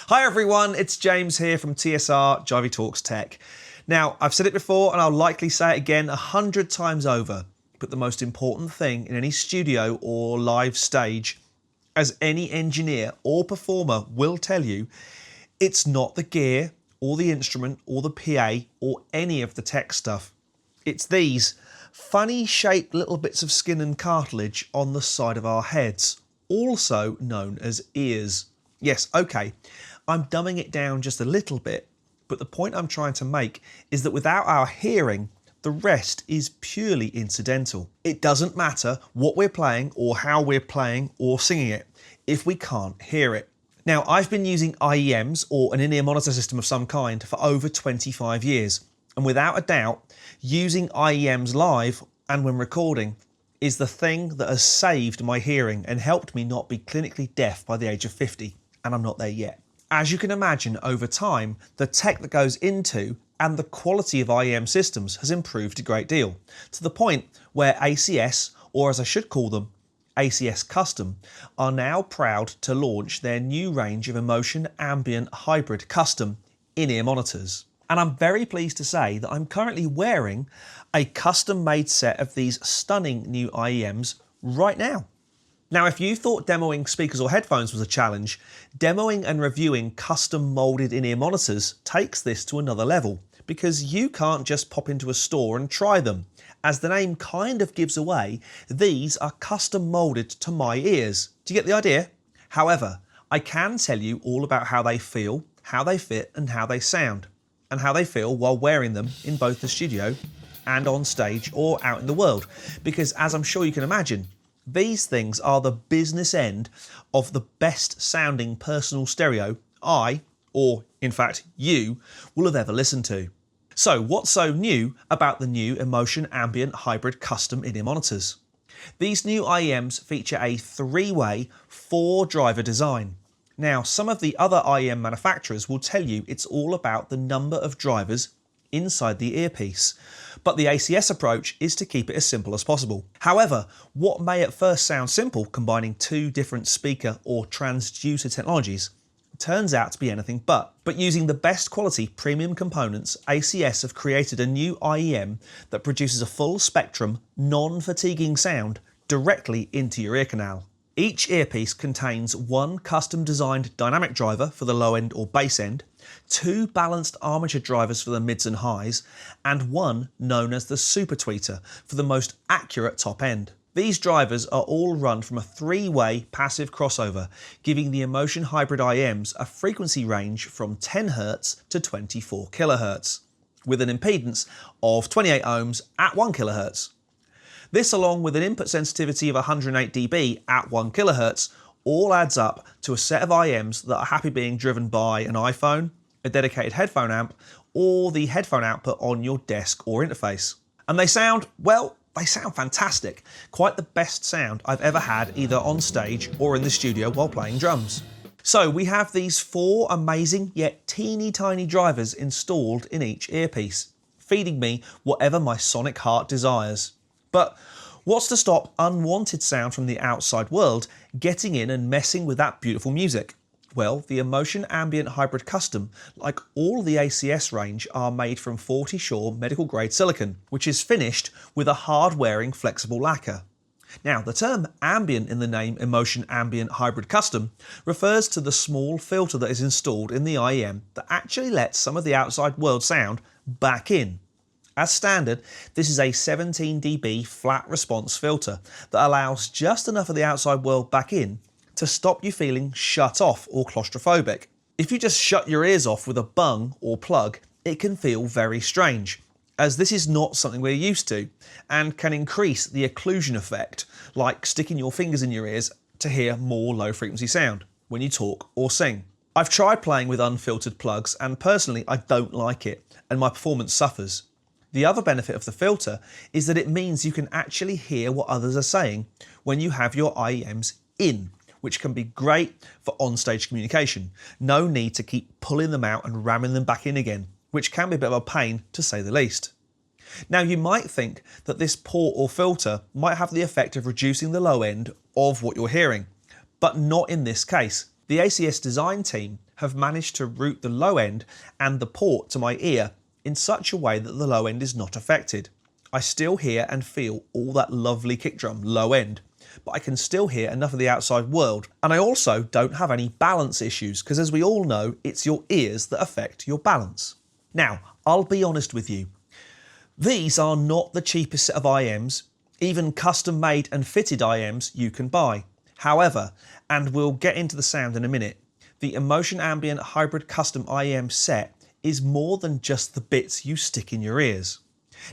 Hi everyone, it's James here from TSR Jivey Talks Tech. Now, I've said it before and I'll likely say it again 100 times over, but the most important thing in any studio or live stage, as any engineer or performer will tell you, it's not the gear or the instrument or the PA or any of the tech stuff. It's these funny shaped little bits of skin and cartilage on the side of our heads, also known as ears. Yes, okay, I'm dumbing it down just a little bit, but the point I'm trying to make is that without our hearing, the rest is purely incidental. It doesn't matter what we're playing or how we're playing or singing it if we can't hear it. Now, I've been using IEMs or an in-ear monitor system of some kind for over 25 years, and without a doubt, using IEMs live and when recording is the thing that has saved my hearing and helped me not be clinically deaf by the age of 50. And I'm not there yet. As you can imagine, over time, the tech that goes into and the quality of IEM systems has improved a great deal, to the point where ACS, or as I should call them, ACS Custom, are now proud to launch their new range of Emotion Ambient Hybrid Custom in-ear monitors. And I'm very pleased to say that I'm currently wearing a custom-made set of these stunning new IEMs right now. Now, if you thought demoing speakers or headphones was a challenge, demoing and reviewing custom moulded in-ear monitors takes this to another level, because you can't just pop into a store and try them. As the name kind of gives away, these are custom moulded to my ears. Do you get the idea? However, I can tell you all about how they feel, how they fit, and how they sound, and how they feel while wearing them in both the studio and on stage or out in the world, because as I'm sure you can imagine, these things are the business end of the best sounding personal stereo I, or in fact you, will have ever listened to. So what's so new about the new Emotion Ambient Hybrid Custom in-ear monitors? These new IEMs feature a three-way, four-driver design. Now, some of the other IEM manufacturers will tell you it's all about the number of drivers inside the earpiece, but the ACS approach is to keep it as simple as possible. However, what may at first sound simple, combining two different speaker or transducer technologies, turns out to be anything but. But using the best quality premium components, ACS have created a new IEM that produces a full spectrum, non-fatiguing sound directly into your ear canal. Each earpiece contains one custom designed dynamic driver for the low end or bass end, two balanced armature drivers for the mids and highs, and one known as the super tweeter for the most accurate top end. These drivers are all run from a three-way passive crossover, giving the Emotion Hybrid IEMs a frequency range from 10 Hz to 24 kHz, with an impedance of 28 ohms at 1 kHz. This, along with an input sensitivity of 108 dB at 1 kHz, all adds up to a set of IEMs that are happy being driven by an iPhone, a dedicated headphone amp, or the headphone output on your desk or interface. And they sound, well, they sound fantastic. Quite the best sound I've ever had either on stage or in the studio while playing drums. So we have these four amazing yet teeny tiny drivers installed in each earpiece, feeding me whatever my sonic heart desires. But what's to stop unwanted sound from the outside world getting in and messing with that beautiful music? Well, the Emotion Ambient Hybrid Custom, like all the ACS range, are made from 40 Shore medical grade silicon, which is finished with a hard-wearing flexible lacquer. Now, the term ambient in the name Emotion Ambient Hybrid Custom refers to the small filter that is installed in the IEM that actually lets some of the outside world sound back in. As standard, this is a 17 dB flat response filter that allows just enough of the outside world back in to stop you feeling shut off or claustrophobic. If you just shut your ears off with a bung or plug, it can feel very strange, as this is not something we're used to, and can increase the occlusion effect, like sticking your fingers in your ears to hear more low frequency sound when you talk or sing. I've tried playing with unfiltered plugs, and personally I don't like it, and my performance suffers. The other benefit of the filter is that it means you can actually hear what others are saying when you have your IEMs in, which can be great for on-stage communication. No need to keep pulling them out and ramming them back in again, which can be a bit of a pain to say the least. Now, you might think that this port or filter might have the effect of reducing the low end of what you're hearing, but not in this case. The ACS design team have managed to route the low end and the port to my ear in such a way that the low end is not affected. I still hear and feel all that lovely kick drum low end, but I can still hear enough of the outside world. And I also don't have any balance issues, because as we all know, it's your ears that affect your balance. Now, I'll be honest with you. These are not the cheapest set of IEMs, even custom made and fitted IEMs you can buy. However, and we'll get into the sound in a minute, the Emotion Ambient Hybrid Custom IEM set is more than just the bits you stick in your ears.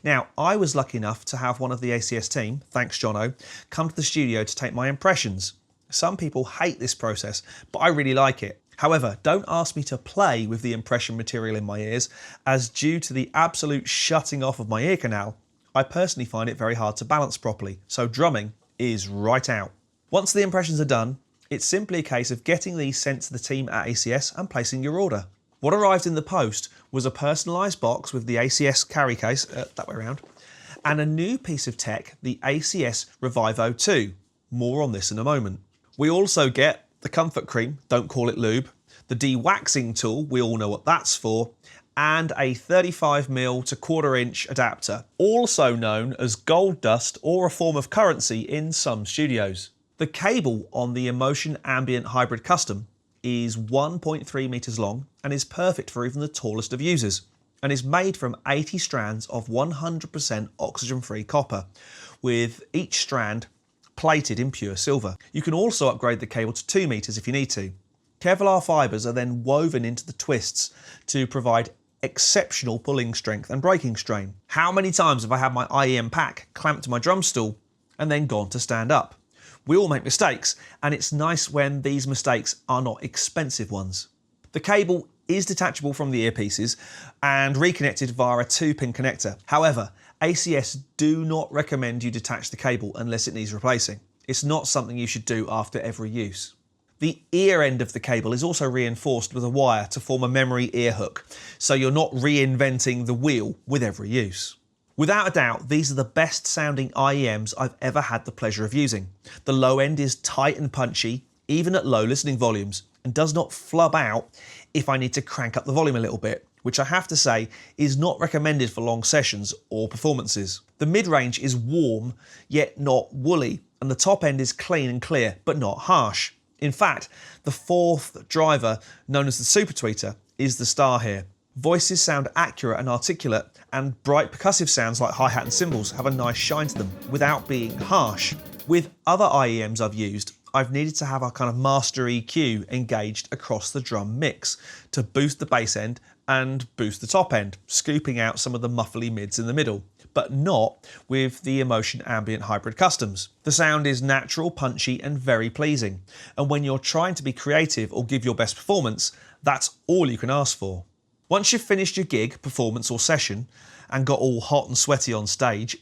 Now, I was lucky enough to have one of the ACS team, thanks Jono, come to the studio to take my impressions. Some people hate this process, but I really like it. However, don't ask me to play with the impression material in my ears, as due to the absolute shutting off of my ear canal, I personally find it very hard to balance properly, so drumming is right out. Once the impressions are done, it's simply a case of getting these sent to the team at ACS and placing your order. What arrived in the post was a personalised box with the ACS carry case, that way around, and a new piece of tech, the ACS Revivo 2. More on this in a moment. We also get the comfort cream, don't call it lube, the de-waxing tool, we all know what that's for, and a 35mm to 1/4 inch adapter, also known as gold dust or a form of currency in some studios. The cable on the Emotion Ambient Hybrid Custom is 1.3 meters long and is perfect for even the tallest of users, and is made from 80 strands of 100% oxygen-free copper, with each strand plated in pure silver. You can also upgrade the cable to 2 meters if you need to. Kevlar fibers are then woven into the twists to provide exceptional pulling strength and breaking strain. How many times have I had my IEM pack clamped to my drum stool and then gone to stand up? We all make mistakes, and it's nice when these mistakes are not expensive ones. The cable is detachable from the earpieces and reconnected via a 2-pin connector. However, ACS do not recommend you detach the cable unless it needs replacing. It's not something you should do after every use. The ear end of the cable is also reinforced with a wire to form a memory ear hook, so you're not reinventing the wheel with every use. Without a doubt, these are the best sounding IEMs I've ever had the pleasure of using. The low end is tight and punchy, even at low listening volumes, and does not flub out if I need to crank up the volume a little bit, which I have to say is not recommended for long sessions or performances. The mid-range is warm, yet not woolly, and the top end is clean and clear, but not harsh. In fact, the fourth driver, known as the Super Tweeter, is the star here. Voices sound accurate and articulate, and bright percussive sounds like hi-hat and cymbals have a nice shine to them without being harsh. With other IEMs I've used, I've needed to have a kind of master EQ engaged across the drum mix to boost the bass end and boost the top end, scooping out some of the muffly mids in the middle, but not with the Emotion Ambient Hybrid Customs. The sound is natural, punchy, and very pleasing, and when you're trying to be creative or give your best performance, that's all you can ask for. Once you've finished your gig, performance or session and got all hot and sweaty on stage,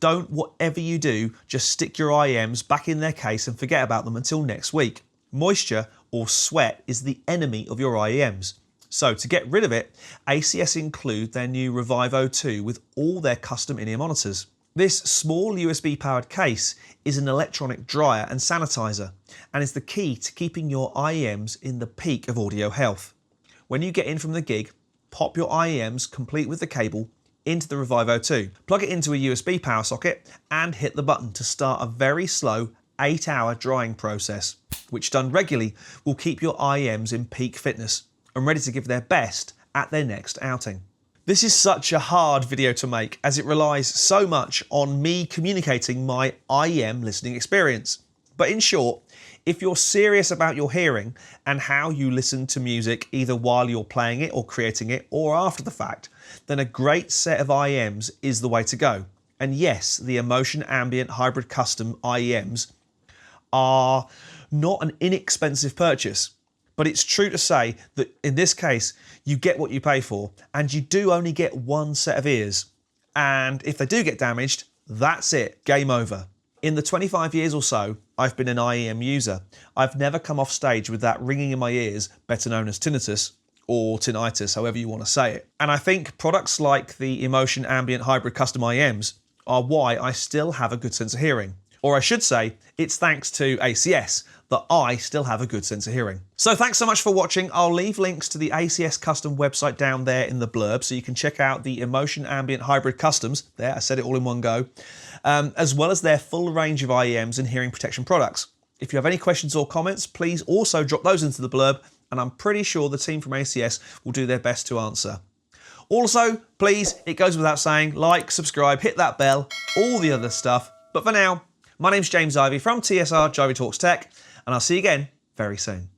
don't, whatever you do, just stick your IEMs back in their case and forget about them until next week. Moisture or sweat is the enemy of your IEMs. So to get rid of it, ACS include their new Revivo 2 with all their custom in-ear monitors. This small USB powered case is an electronic dryer and sanitizer, and is the key to keeping your IEMs in the peak of audio health. When you get in from the gig, pop your IEMs, complete with the cable, into the Revivo 2. Plug it into a USB power socket and hit the button to start a very slow 8-hour drying process, which done regularly will keep your IEMs in peak fitness and ready to give their best at their next outing. This is such a hard video to make as it relies so much on me communicating my IEM listening experience. But in short, if you're serious about your hearing and how you listen to music either while you're playing it or creating it or after the fact, then a great set of IEMs is the way to go. And yes, the Emotion Ambient Hybrid Custom IEMs are not an inexpensive purchase, but it's true to say that in this case, you get what you pay for, and you do only get one set of ears. And if they do get damaged, that's it, game over. In the 25 years or so I've been an IEM user, I've never come off stage with that ringing in my ears, better known as tinnitus, or tinnitus, however you want to say it. And I think products like the Emotion Ambient Hybrid Custom IEMs are why I still have a good sense of hearing. Or I should say, it's thanks to ACS that I still have a good sense of hearing. So thanks so much for watching. I'll leave links to the ACS Custom website down there in the blurb so you can check out the Emotion Ambient Hybrid Customs. There, I said it all in one go. As well as their full range of IEMs and hearing protection products. If you have any questions or comments, please also drop those into the blurb, and I'm pretty sure the team from ACS will do their best to answer. Also, please, it goes without saying, like, subscribe, hit that bell, all the other stuff. But for now, my name's James Ivey from TSR Jivey Talks Tech, and I'll see you again very soon.